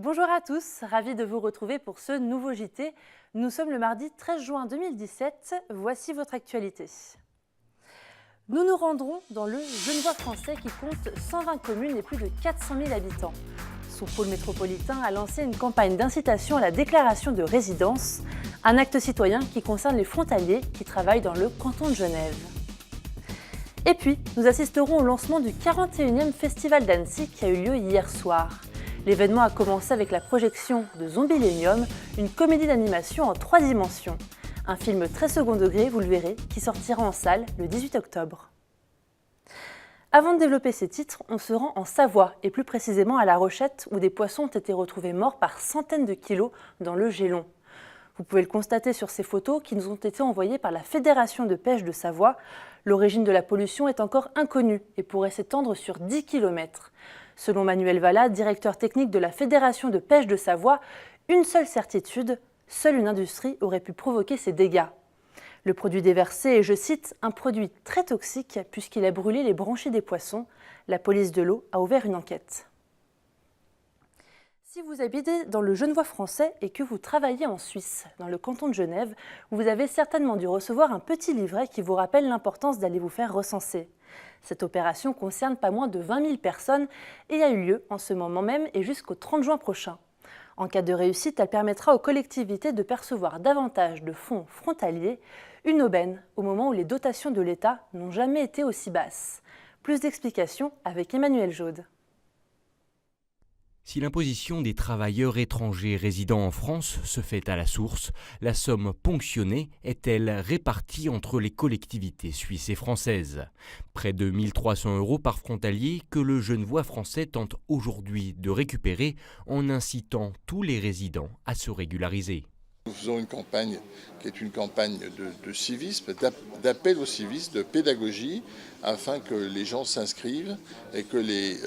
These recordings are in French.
Bonjour à tous, ravi de vous retrouver pour ce nouveau JT. Nous sommes le mardi 13 juin 2017, voici votre actualité. Nous nous rendrons dans le Genevois français qui compte 120 communes et plus de 400 000 habitants. Son pôle métropolitain a lancé une campagne d'incitation à la déclaration de résidence, un acte citoyen qui concerne les frontaliers qui travaillent dans le canton de Genève. Et puis, nous assisterons au lancement du 41e Festival d'Annecy qui a eu lieu hier soir. L'événement a commencé avec la projection de Zombilenium, une comédie d'animation en 3 dimensions. Un film très second degré, vous le verrez, qui sortira en salle le 18 octobre. Avant de développer ces titres, on se rend en Savoie, et plus précisément à La Rochette, où des poissons ont été retrouvés morts par centaines de kilos dans le Gélon. Vous pouvez le constater sur ces photos qui nous ont été envoyées par la Fédération de pêche de Savoie. L'origine de la pollution est encore inconnue et pourrait s'étendre sur 10 km. Selon Manuel Valla, directeur technique de la Fédération de pêche de Savoie, une seule certitude, seule une industrie aurait pu provoquer ces dégâts. Le produit déversé est, je cite, un produit très toxique puisqu'il a brûlé les branchies des poissons. La police de l'eau a ouvert une enquête. Si vous habitez dans le Genevois français et que vous travaillez en Suisse, dans le canton de Genève, vous avez certainement dû recevoir un petit livret qui vous rappelle l'importance d'aller vous faire recenser. Cette opération concerne pas moins de 20 000 personnes et a eu lieu en ce moment même et jusqu'au 30 juin prochain. En cas de réussite, elle permettra aux collectivités de percevoir davantage de fonds frontaliers, une aubaine au moment où les dotations de l'État n'ont jamais été aussi basses. Plus d'explications avec Emmanuel Jaude. Si l'imposition des travailleurs étrangers résidant en France se fait à la source, la somme ponctionnée est-elle répartie entre les collectivités suisses et françaises? Près de 1 300 € par frontalier que le Genevois français tente aujourd'hui de récupérer en incitant tous les résidents à se régulariser. Nous faisons une campagne qui est une campagne de civisme, d'appel au civisme, de pédagogie, afin que les gens s'inscrivent et que les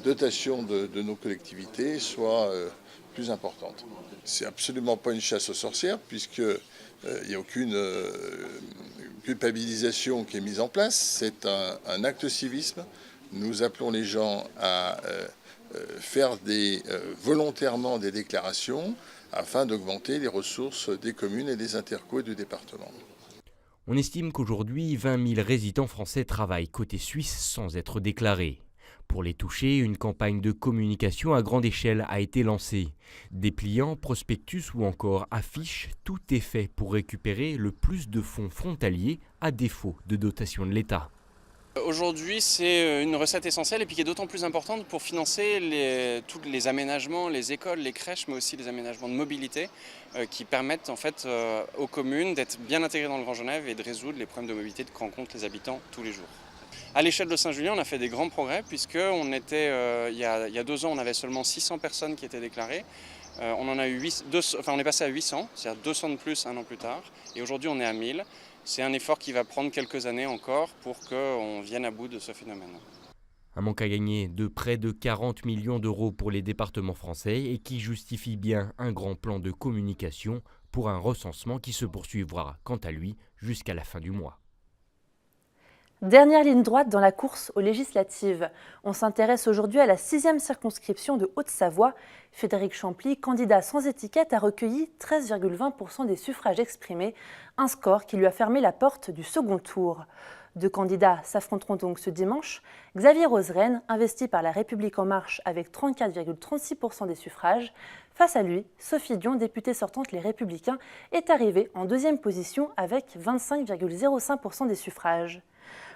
dotations de nos collectivités soient plus importantes. C'est absolument pas une chasse aux sorcières, puisqu'il n'y a aucune culpabilisation qui est mise en place. C'est un acte de civisme. Nous appelons les gens à faire volontairement des déclarations afin d'augmenter les ressources des communes et des interco et du département. On estime qu'aujourd'hui, 20 000 résidents français travaillent côté suisse sans être déclarés. Pour les toucher, une campagne de communication à grande échelle a été lancée. Dépliants, prospectus ou encore affiches, tout est fait pour récupérer le plus de fonds frontaliers à défaut de dotation de l'État. Aujourd'hui, c'est une recette essentielle et puis qui est d'autant plus importante pour financer tous les aménagements, les écoles, les crèches, mais aussi les aménagements de mobilité qui permettent en fait aux communes d'être bien intégrées dans le Grand Genève et de résoudre les problèmes de mobilité que rencontrent les habitants tous les jours. À l'échelle de Saint-Julien, on a fait des grands progrès puisque il y a 2 ans, on avait seulement 600 personnes qui étaient déclarées. On est passé à 800, c'est-à-dire 200 de plus 1 an plus tard. Et aujourd'hui, on est à 1000. C'est un effort qui va prendre quelques années encore pour qu'on vienne à bout de ce phénomène. Un manque à gagner de près de 40 millions d'euros pour les départements français et qui justifie bien un grand plan de communication pour un recensement qui se poursuivra, quant à lui, jusqu'à la fin du mois. Dernière ligne droite dans la course aux législatives. On s'intéresse aujourd'hui à la 6e circonscription de Haute-Savoie. Frédéric Champly, candidat sans étiquette, a recueilli 13,20% des suffrages exprimés, un score qui lui a fermé la porte du second tour. 2 candidats s'affronteront donc ce dimanche. Xavier Roseraine, investi par La République En Marche avec 34,36% des suffrages. Face à lui, Sophie Dion, députée sortante Les Républicains, est arrivée en 2e position avec 25,05% des suffrages.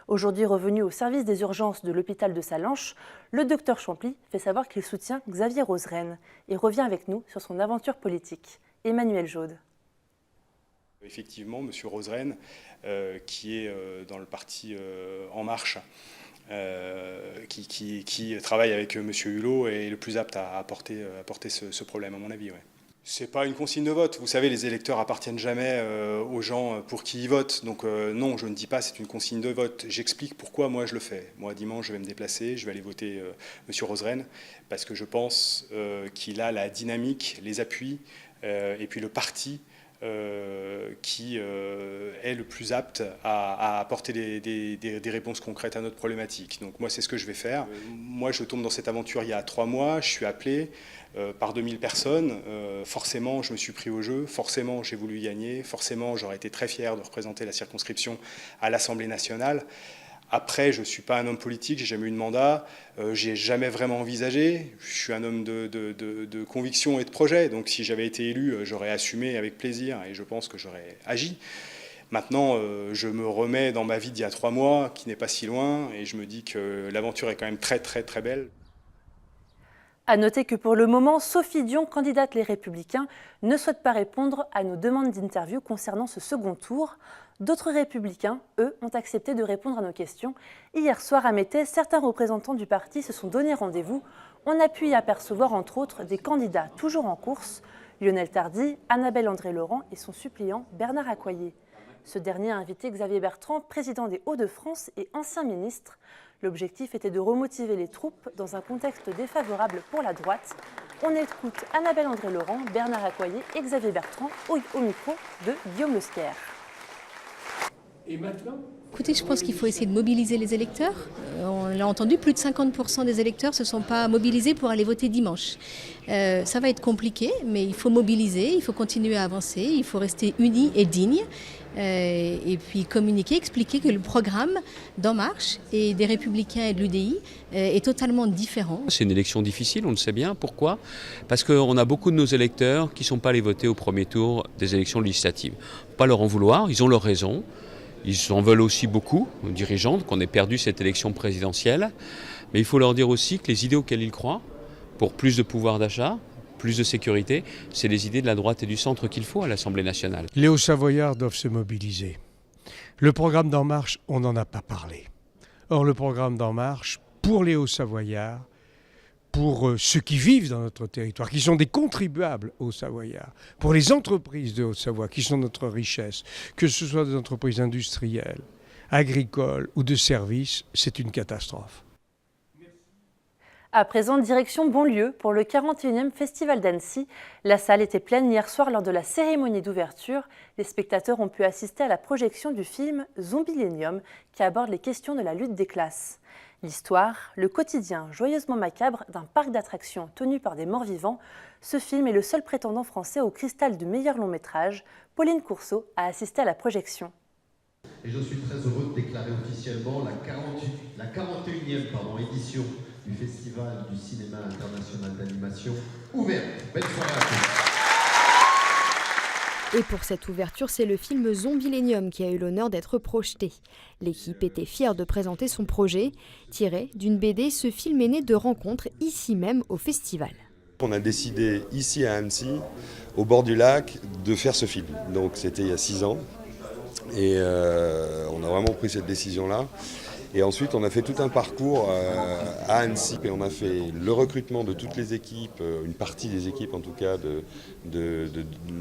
Aujourd'hui revenu au service des urgences de l'hôpital de Sallanches, le docteur Champly fait savoir qu'il soutient Xavier Roseraine et revient avec nous sur son aventure politique. Emmanuel Jaude. Effectivement, M. Roseraine, qui est dans le parti En Marche, qui travaille avec M. Hulot, est le plus apte à apporter ce problème, à mon avis. Ouais. C'est pas une consigne de vote. Vous savez, les électeurs appartiennent jamais aux gens pour qui ils votent. Donc non, je ne dis pas c'est une consigne de vote. J'explique pourquoi moi je le fais. Moi, dimanche, je vais me déplacer, je vais aller voter M. Roseraine, parce que je pense qu'il a la dynamique, les appuis, et puis le parti qui est le plus apte à apporter des réponses concrètes à notre problématique. Donc moi, c'est ce que je vais faire. Moi, je tombe dans cette aventure il y a 3 mois, je suis appelé par 2000 personnes. Forcément, je me suis pris au jeu, forcément, j'ai voulu gagner, forcément, j'aurais été très fier de représenter la circonscription à l'Assemblée nationale. Après, je ne suis pas un homme politique, j'ai jamais eu de mandat, j'ai jamais vraiment envisagé. Je suis un homme de conviction et de projet, donc si j'avais été élu, j'aurais assumé avec plaisir et je pense que j'aurais agi. Maintenant, je me remets dans ma vie d'il y a 3 mois, qui n'est pas si loin, et je me dis que l'aventure est quand même très très très belle. À noter que pour le moment, Sophie Dion, candidate Les Républicains, ne souhaite pas répondre à nos demandes d'interview concernant ce second tour. D'autres Républicains, eux, ont accepté de répondre à nos questions. Hier soir à Mété, certains représentants du parti se sont donné rendez-vous. On a pu y apercevoir entre autres des candidats toujours en course, Lionel Tardy, Annabelle André-Laurent et son suppléant Bernard Accoyer. Ce dernier a invité Xavier Bertrand, président des Hauts-de-France et ancien ministre. L'objectif était de remotiver les troupes dans un contexte défavorable pour la droite. On écoute Annabelle André-Laurent, Bernard Accoyer et Xavier Bertrand au micro de Guillaume Lesquer. Et maintenant ? Écoutez, je pense qu'il faut essayer de mobiliser les électeurs. On l'a entendu, plus de 50% des électeurs ne se sont pas mobilisés pour aller voter dimanche. Ça va être compliqué, mais il faut mobiliser, il faut continuer à avancer, il faut rester unis et dignes. Et puis communiquer, expliquer que le programme d'En Marche et des Républicains et de l'UDI est totalement différent. C'est une élection difficile, on le sait bien. Pourquoi ? Parce qu'on a beaucoup de nos électeurs qui ne sont pas allés voter au premier tour des élections législatives. Pas leur en vouloir, ils ont leur raison. Ils en veulent aussi beaucoup, aux dirigeants, qu'on ait perdu cette élection présidentielle. Mais il faut leur dire aussi que les idées auxquelles ils croient, pour plus de pouvoir d'achat, plus de sécurité, c'est les idées de la droite et du centre qu'il faut à l'Assemblée nationale. Les Hauts-Savoyards doivent se mobiliser. Le programme d'En Marche, on n'en a pas parlé. Or, le programme d'En Marche, pour les Hauts-Savoyards, pour ceux qui vivent dans notre territoire, qui sont des contribuables Hauts-Savoyards, pour les entreprises de Haute-Savoie, qui sont notre richesse, que ce soit des entreprises industrielles, agricoles ou de services, c'est une catastrophe. À présent, direction Bonlieu pour le 41e Festival d'Annecy. La salle était pleine hier soir lors de la cérémonie d'ouverture. Les spectateurs ont pu assister à la projection du film Zombilénium qui aborde les questions de la lutte des classes. L'histoire, le quotidien joyeusement macabre d'un parc d'attractions tenu par des morts-vivants. Ce film est le seul prétendant français au cristal du meilleur long-métrage. Pauline Courceau a assisté à la projection. Et je suis très heureux de déclarer officiellement la 41e édition du Festival du cinéma international d'animation ouverte. Belle soirée à tous. Et pour cette ouverture, c'est le film Zombilénium qui a eu l'honneur d'être projeté. L'équipe était fière de présenter son projet. Tiré d'une BD, ce film est né de rencontres ici même au festival. On a décidé ici à Annecy, au bord du lac, de faire ce film. Donc c'était il y a 6 ans. Et on a vraiment pris cette décision-là. Et ensuite, on a fait tout un parcours à Annecy et on a fait le recrutement de toutes les équipes, une partie des équipes en tout cas, de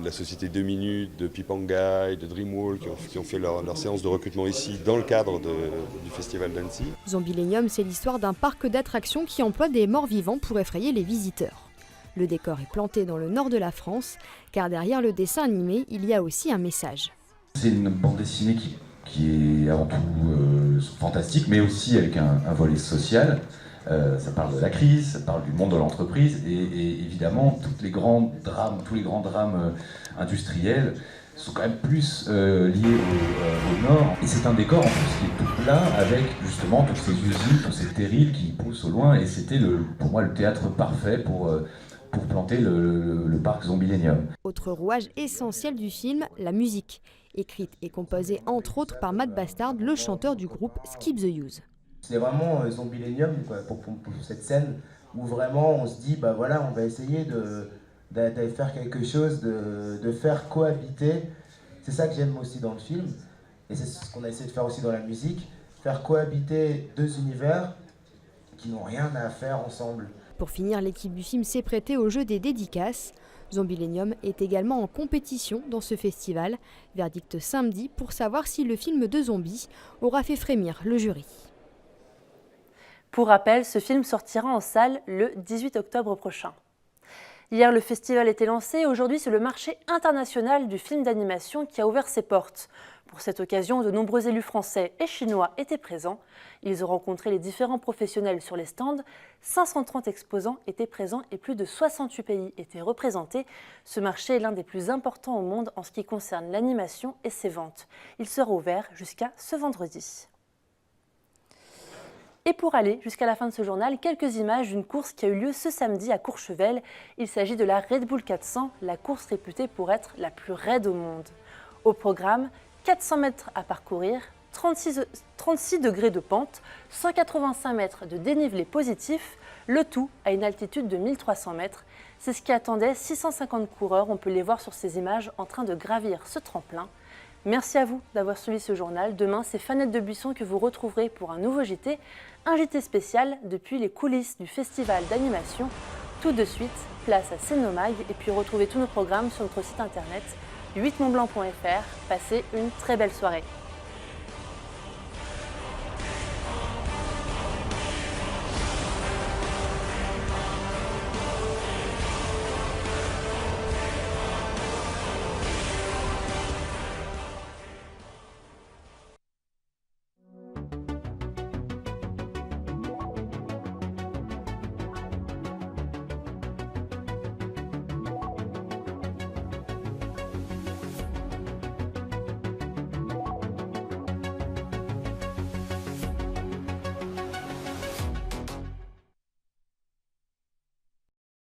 la société 2 minutes, de Pipangai, de Dreamwall, qui ont fait leur séance de recrutement ici dans le cadre du Festival d'Annecy. Zombilénium, c'est l'histoire d'un parc d'attractions qui emploie des morts-vivants pour effrayer les visiteurs. Le décor est planté dans le nord de la France, car derrière le dessin animé, il y a aussi un message. C'est une bande dessinée qui est avant tout fantastique, mais aussi avec un volet social. Ça parle de la crise, ça parle du monde de l'entreprise, et évidemment, tous les grands drames industriels sont quand même plus liés au nord. Et c'est un décor en plus qui est tout plat, avec justement toutes ces usines, tous ces terrils qui poussent au loin, et c'était pour moi le théâtre parfait pour planter le parc Zombilénium. Autre rouage essentiel du film, la musique. Écrite et composée entre autres par Matt Bastard, le chanteur du groupe Skip the Use. C'est vraiment Zombilénium pour cette scène où vraiment on se dit bah voilà, on va essayer d'aller faire quelque chose, de faire cohabiter. C'est ça que j'aime aussi dans le film et c'est ce qu'on a essayé de faire aussi dans la musique, faire cohabiter 2 univers qui n'ont rien à faire ensemble. Pour finir, l'équipe du film s'est prêtée au jeu des dédicaces. Zombilénium est également en compétition dans ce festival. Verdict samedi pour savoir si le film de zombies aura fait frémir le jury. Pour rappel, ce film sortira en salle le 18 octobre prochain. Hier, le festival était lancé et aujourd'hui, c'est le marché international du film d'animation qui a ouvert ses portes. Pour cette occasion, de nombreux élus français et chinois étaient présents. Ils ont rencontré les différents professionnels sur les stands. 530 exposants étaient présents et plus de 68 pays étaient représentés. Ce marché est l'un des plus importants au monde en ce qui concerne l'animation et ses ventes. Il sera ouvert jusqu'à ce vendredi. Et pour aller jusqu'à la fin de ce journal, quelques images d'une course qui a eu lieu ce samedi à Courchevel. Il s'agit de la Red Bull 400, la course réputée pour être la plus raide au monde. Au programme, 400 mètres à parcourir, 36 degrés de pente, 185 mètres de dénivelé positif, le tout à une altitude de 1300 mètres. C'est ce qui attendait 650 coureurs, on peut les voir sur ces images en train de gravir ce tremplin. Merci à vous d'avoir suivi ce journal. Demain, c'est Fanette de Buisson que vous retrouverez pour un nouveau JT, un JT spécial depuis les coulisses du festival d'animation. Tout de suite, place à Cénomag et puis retrouvez tous nos programmes sur notre site internet 8montblanc.fr. Passez une très belle soirée.